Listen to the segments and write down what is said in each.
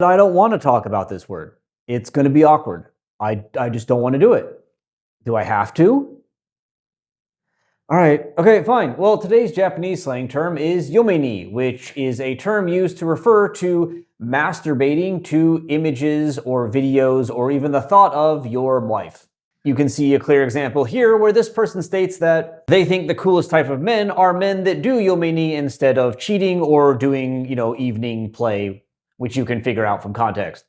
I don't want to talk about this word. It's going to be awkward. I just don't want to do it. Do I have to? All right, okay, fine. Well, today's Japanese slang term is yome ni, which is a term used to refer to masturbating to images or videos or even the thought of your wife. You can see a clear example here where this person states that they think the coolest type of men are men that do yome ni instead of cheating or doing, evening play, which you can figure out from context.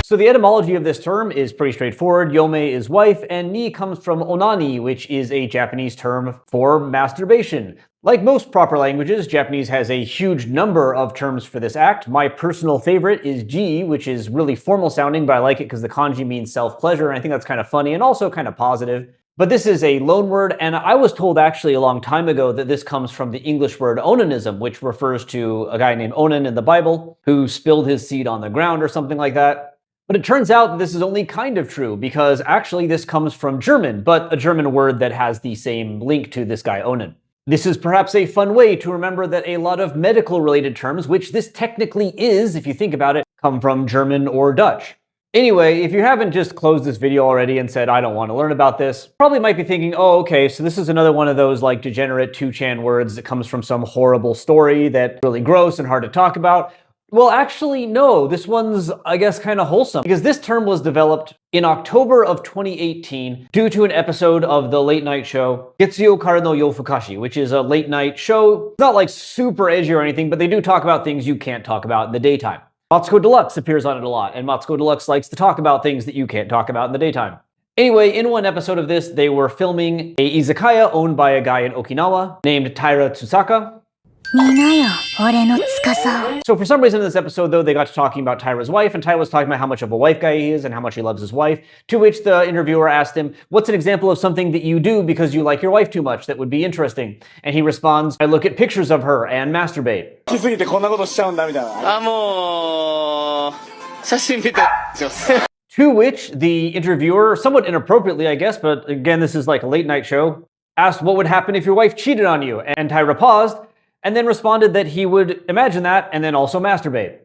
So the etymology of this term is pretty straightforward. Yome is wife, and ni comes from onani, which is a Japanese term for masturbation. Like most proper languages, Japanese has a huge number of terms for this act. My personal favorite is ji, which is really formal sounding, but I like it because the kanji means self-pleasure, and I think that's kind of funny and also kind of positive. But this is a loan word, and I was told actually a long time ago that this comes from the English word onanism, which refers to a guy named Onan in the Bible who spilled his seed on the ground or something like that. But it turns out that this is only kind of true, because actually this comes from German, but a German word that has the same link to this guy Onan. This is perhaps a fun way to remember that a lot of medical-related terms, which this technically is, if you think about it, come from German or Dutch. Anyway, if you haven't just closed this video already and said, I don't want to learn about this, probably might be thinking, oh, okay, so this is another one of those like degenerate 2chan words that comes from some horrible story that's really gross and hard to talk about. Well, actually, no, this one's, I guess, kind of wholesome, because this term was developed in October of 2018 due to an episode of the late night show Getsuyo Kara no Yofukashi, which is a late night show. It's not like super edgy or anything, but they do talk about things you can't talk about in the daytime. Matsuko Deluxe appears on it a lot, and Matsuko Deluxe likes to talk about things that you can't talk about in the daytime. Anyway, in one episode of this, they were filming a izakaya owned by a guy in Okinawa named Taira Tsusaka. So for some reason in this episode, though, they got to talking about Taira's wife, and Taira was talking about how much of a wife guy he is and how much he loves his wife, to which the interviewer asked him, what's an example of something that you do because you like your wife too much that would be interesting? And he responds, I look at pictures of her and masturbate. To which the interviewer, somewhat inappropriately I guess, but again this is like a late night show, asked what would happen if your wife cheated on you, and Taira paused, and then responded that he would imagine that and then also masturbate.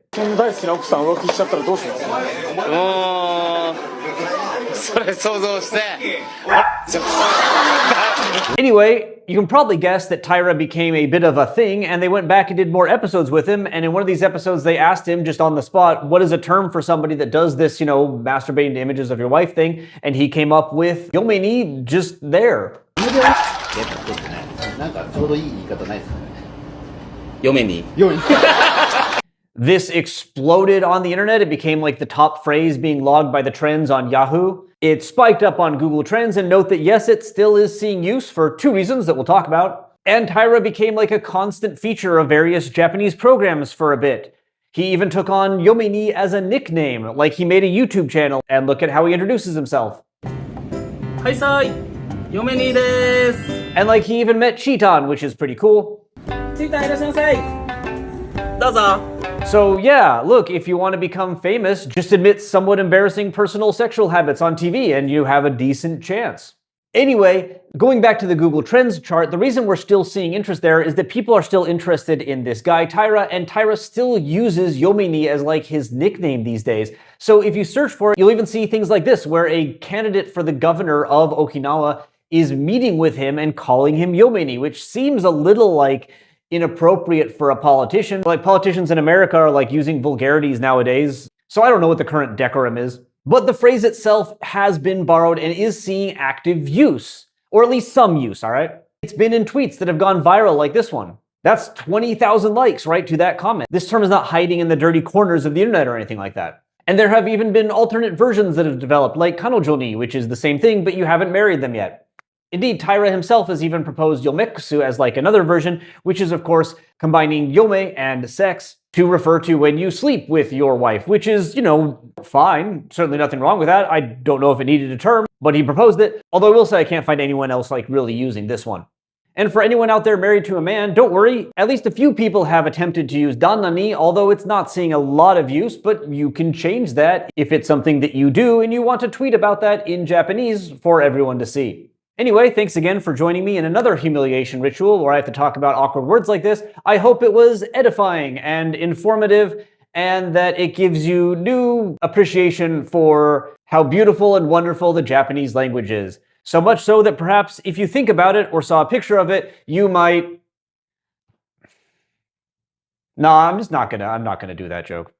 Anyway, you can probably guess that Taira became a bit of a thing, and they went back and did more episodes with him, and in one of these episodes they asked him just on the spot, what is a term for somebody that does this, masturbating to images of your wife thing, and he came up with yome ni just there. This exploded on the internet. It became like the top phrase being logged by the trends on Yahoo. It spiked up on Google Trends, and note that yes, it still is seeing use for two reasons that we'll talk about. And Taira became like a constant feature of various Japanese programs for a bit. He even took on yome ni as a nickname, like he made a YouTube channel, and look at how he introduces himself. Haisai, yome ni desu. And like he even met Cheaton, which is pretty cool. So yeah, look, if you want to become famous, just admit somewhat embarrassing personal sexual habits on TV and you have a decent chance. Anyway, going back to the Google Trends chart, the reason we're still seeing interest there is that people are still interested in this guy, Taira, and Taira still uses yome ni as like his nickname these days. So if you search for it, you'll even see things like this, where a candidate for the governor of Okinawa is meeting with him and calling him yome ni, which seems a little like inappropriate for a politician. Like politicians in America are like using vulgarities nowadays. So I don't know what the current decorum is. But the phrase itself has been borrowed and is seeing active use. Or at least some use, alright? It's been in tweets that have gone viral like this one. That's 20,000 likes, right, to that comment. This term is not hiding in the dirty corners of the internet or anything like that. And there have even been alternate versions that have developed, like kanojo ni, which is the same thing, but you haven't married them yet. Indeed, Taira himself has even proposed yomekusu as like another version, which is of course combining yome and sex to refer to when you sleep with your wife, which is, fine. Certainly nothing wrong with that. I don't know if it needed a term, but he proposed it. Although I will say I can't find anyone else like really using this one. And for anyone out there married to a man, don't worry. At least a few people have attempted to use danna ni, although it's not seeing a lot of use, but you can change that if it's something that you do and you want to tweet about that in Japanese for everyone to see. Anyway, thanks again for joining me in another humiliation ritual where I have to talk about awkward words like this. I hope it was edifying and informative, and that it gives you new appreciation for how beautiful and wonderful the Japanese language is. So much so that perhaps if you think about it or saw a picture of it, you might... No, I'm not gonna do that joke.